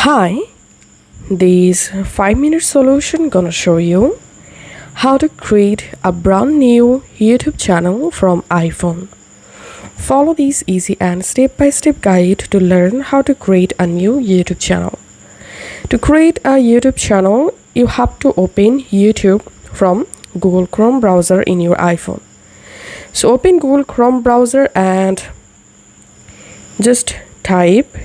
Hi, this 5-minute solution gonna show you how to create a brand new YouTube channel from iPhone. Follow this easy and step-by-step guide to learn how to create a new YouTube channel. To create a YouTube channel, you have to open YouTube from Google Chrome browser in your iPhone. So open Google Chrome browser and just type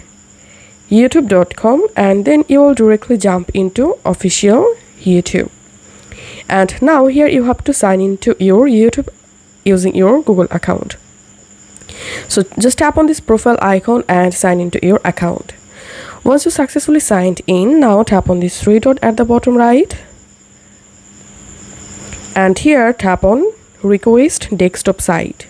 youtube.com, and then you will directly jump into official YouTube. And now here you have to sign into your YouTube using your Google account. So just tap on this profile icon and sign into your account. Once you successfully signed in, now tap on this three dot at the bottom right, and here tap on request desktop site.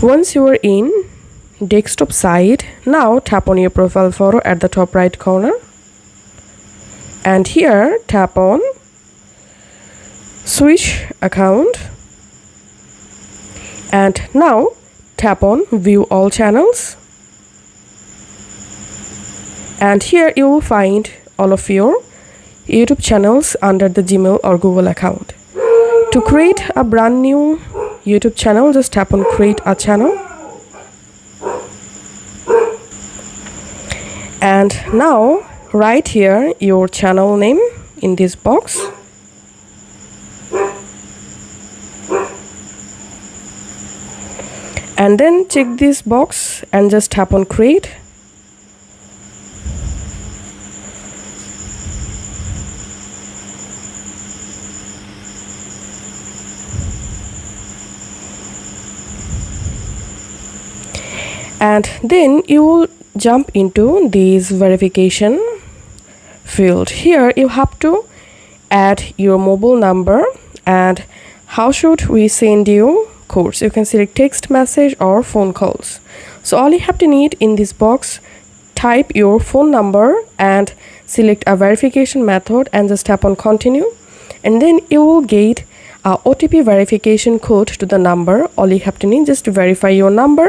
Once you are in desktop site, now tap on your profile photo at the top right corner, and here tap on switch account, and now tap on view all channels, and here you will find all of your YouTube channels under the Gmail or Google account. To create a brand new YouTube channel, just tap on create a channel, and now write here your channel name in this box, and then check this box and just tap on create. And then you will jump into this verification field. Here you have to add your mobile number and how should we send you codes. You can select text message or phone calls. So all you have to need in this box, type your phone number and select a verification method and just tap on continue, and then you will get a OTP verification code to the number. All you have to need just to verify your number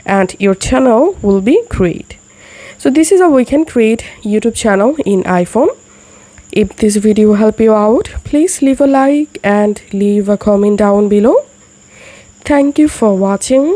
and your channel will be created. So this is how we can create YouTube channel in iPhone. If this video helped you out, please leave a like and leave a comment down below. Thank you for watching.